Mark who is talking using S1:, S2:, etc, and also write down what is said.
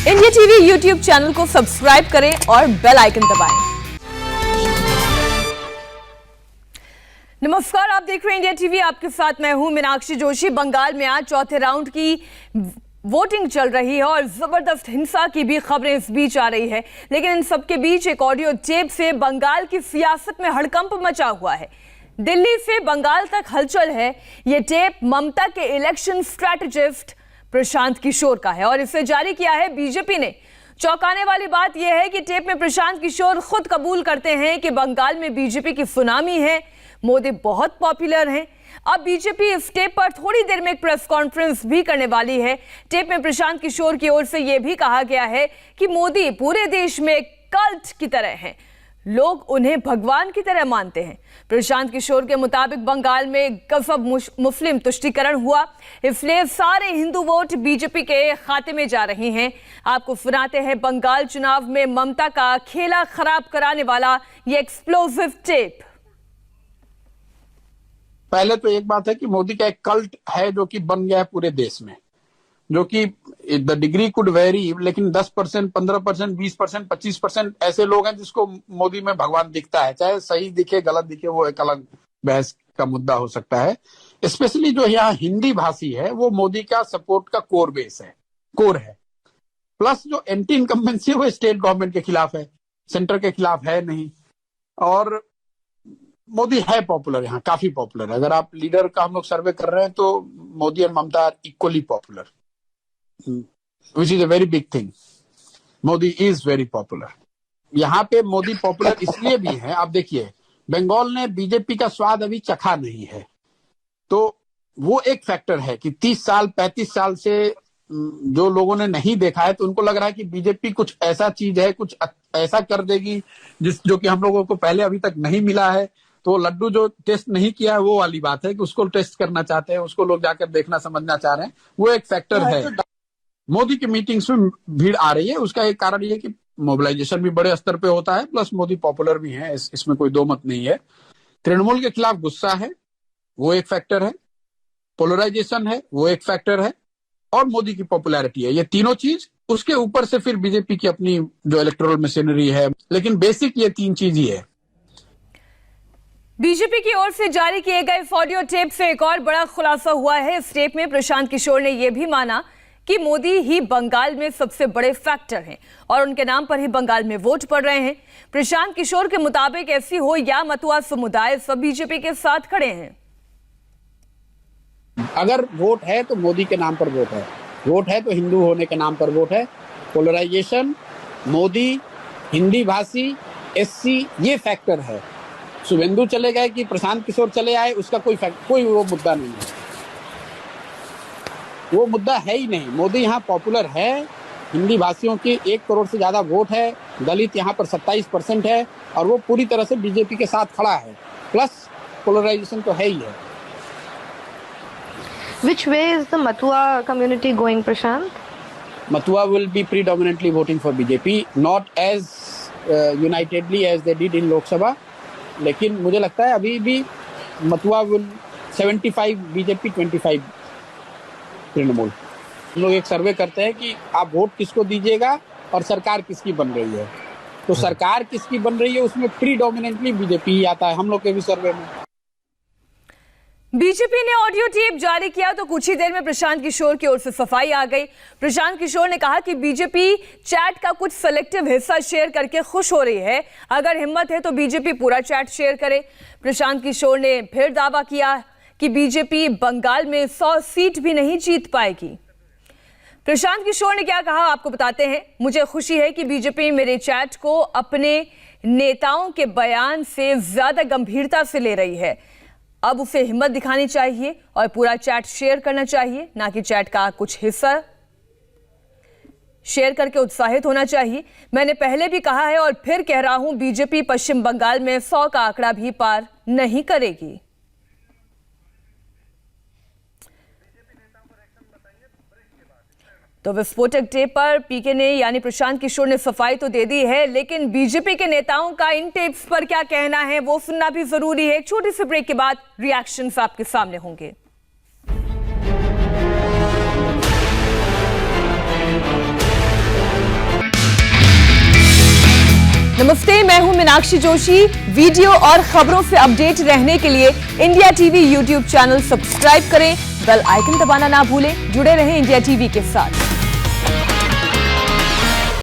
S1: India TV YouTube channel को subscribe करें और बेल आइकन दबाएं। नमस्कार, आप देख रहे हैं इंडिया टीवी। आपके साथ मैं हूं मीनाक्षी जोशी। बंगाल में आज चौथे राउंड की वोटिंग चल रही है और जबरदस्त हिंसा की भी खबरें इस बीच आ रही है। लेकिन इन सबके बीच एक ऑडियो टेप से बंगाल की सियासत में हड़कंप मचा हुआ है। दिल्ली से बंगाल तक हलचल है। ये टेप ममता के इलेक्शन स्ट्रैटेजिस्ट प्रशांत किशोर का है और इसे जारी किया है बीजेपी ने। चौंकाने वाली बात यह है कि टेप में प्रशांत किशोर खुद कबूल करते हैं कि बंगाल में बीजेपी की सुनामी है, मोदी बहुत पॉपुलर हैं। अब बीजेपी इस टेप पर थोड़ी देर में एक प्रेस कॉन्फ्रेंस भी करने वाली है। टेप में प्रशांत किशोर की ओर से यह भी कहा गया है कि मोदी पूरे देश में कल्ट की तरह हैं, लोग उन्हें भगवान की तरह मानते हैं। प्रशांत किशोर के मुताबिक बंगाल में गजब मुस्लिम तुष्टीकरण हुआ, इसलिए सारे हिंदू वोट बीजेपी के खाते में जा रहे हैं। आपको सुनाते हैं बंगाल चुनाव में ममता का खेला खराब कराने वाला ये एक्सप्लोसिव टेप।
S2: पहले तो एक बात है कि मोदी का एक कल्ट है जो कि बन गया है पूरे देश में, जो कि द डिग्री कुड वेरी, लेकिन 10%, 15%, 20%, 25% ऐसे लोग हैं जिसको मोदी में भगवान दिखता है। चाहे सही दिखे गलत दिखे वो एक अलग बहस का मुद्दा हो सकता है। स्पेशली जो यहाँ हिंदी भाषी है वो मोदी का सपोर्ट का कोर है। प्लस जो एंटी इनकम्बेंसी है वो स्टेट गवर्नमेंट के खिलाफ है, सेंटर के खिलाफ है नहीं। और मोदी है पॉपुलर, यहाँ काफी पॉपुलर है। अगर आप लीडर का हम लोग सर्वे कर रहे हैं तो मोदी और Mamata are equally popular, which is a very big thing. Modi is very popular. यहाँ पे मोदी पॉपुलर इसलिए भी है, आप देखिए बंगाल ने बीजेपी का स्वाद अभी चखा नहीं है, तो वो एक फैक्टर है कि 30 साल 35 साल से जो लोगों ने नहीं देखा है, तो उनको लग रहा है कि बीजेपी कुछ ऐसा चीज है, कुछ ऐसा कर देगी जो कि हम लोगों को पहले अभी तक नहीं मिला है। तो लड्डू जो टेस्ट नहीं किया है वो वाली बात है कि उसको टेस्ट करना चाहते हैं, उसको लोग जाकर देखना समझना चाह रहे हैं, वो एक फैक्टर है। मोदी की मीटिंग्स में भीड़ आ रही है, उसका एक कारण ये कि मोबिलाइजेशन भी बड़े स्तर पे होता है, प्लस मोदी पॉपुलर भी है, इसमें कोई दो मत नहीं है। तृणमूल के खिलाफ गुस्सा है, वो एक फैक्टर है। पोलराइजेशन है, वो एक फैक्टर है। और मोदी की पॉपुलैरिटी है, ये तीनों चीज। उसके ऊपर से फिर बीजेपी की अपनी जो इलेक्टोरल मशीनरी है, लेकिन बेसिक ये तीन चीज ही है।
S1: बीजेपी की ओर से जारी किए गए ऑडियो टेप से एक और बड़ा खुलासा हुआ है। इस टेप में प्रशांत किशोर ने यह भी माना कि मोदी ही बंगाल में सबसे बड़े फैक्टर हैं और उनके नाम पर ही बंगाल में वोट पड़ रहे हैं। प्रशांत किशोर के मुताबिक ऐसी हो या मतुआ समुदाय, सब बीजेपी के साथ खड़े हैं।
S2: अगर वोट है तो मोदी के नाम पर वोट है तो हिंदू होने के नाम पर वोट है। पोलराइजेशन, मोदी, हिंदी भाषी, एससी, ये फैक्टर है। शुभेंदु चले गए कि प्रशांत किशोर चले आए, उसका कोई वो मुद्दा नहीं है, वो मुद्दा है ही नहीं। मोदी यहाँ पॉपुलर है, हिंदी भाषियों की 1 करोड़ से ज्यादा वोट है, दलित यहाँ पर 27% है और वो पूरी तरह से बीजेपी के साथ खड़ा है। प्लस पोलराइजेशन तो है ही है।
S3: Which way is the Matua community going, Prashant?
S2: Matua will be predominantly voting for BJP, not as unitedly as they did in Lok Sabha. लेकिन मुझे लगता है अभी भी मथुआ विल 75 बीजेपी 25 तृणमूल। हम लोग एक सर्वे करते हैं कि आप वोट किसको दीजिएगा और सरकार किसकी बन रही है, तो सरकार किसकी बन रही है उसमें प्रीडोमिनेंटली बीजेपी ही आता है हम लोग के भी सर्वे में।
S1: बीजेपी ने ऑडियो टेप जारी किया तो कुछ ही देर में प्रशांत किशोर की ओर से सफाई आ गई। प्रशांत किशोर ने कहा कि बीजेपी चैट का कुछ सेलेक्टिव हिस्सा शेयर करके खुश हो रही है, अगर हिम्मत है तो बीजेपी पूरा चैट शेयर करे। प्रशांत किशोर ने फिर दावा किया कि बीजेपी बंगाल में 100 सीट भी नहीं जीत पाएगी। प्रशांत किशोर ने क्या कहा आपको बताते हैं। मुझे खुशी है कि बीजेपी मेरे चैट को अपने नेताओं के बयान से ज्यादा गंभीरता से ले रही है। अब उसे हिम्मत दिखानी चाहिए और पूरा चैट शेयर करना चाहिए, ना कि चैट का कुछ हिस्सा शेयर करके उत्साहित होना चाहिए। मैंने पहले भी कहा है और फिर कह रहा हूं, बीजेपी पश्चिम बंगाल में 100 का आंकड़ा भी पार नहीं करेगी। तो विस्फोटक टेप पर पीके ने यानी प्रशांत किशोर ने सफाई तो दे दी है, लेकिन बीजेपी के नेताओं का इन टेप्स पर क्या कहना है वो सुनना भी जरूरी है। एक छोटी सी ब्रेक के बाद रिएक्शंस आपके सामने होंगे। नमस्ते, मैं हूं मीनाक्षी जोशी। वीडियो और खबरों से अपडेट रहने के लिए India TV YouTube channel subscribe करें, बेल आइकन दबाना ना भूलें। जुड़े रहें इंडिया टीवी के साथ।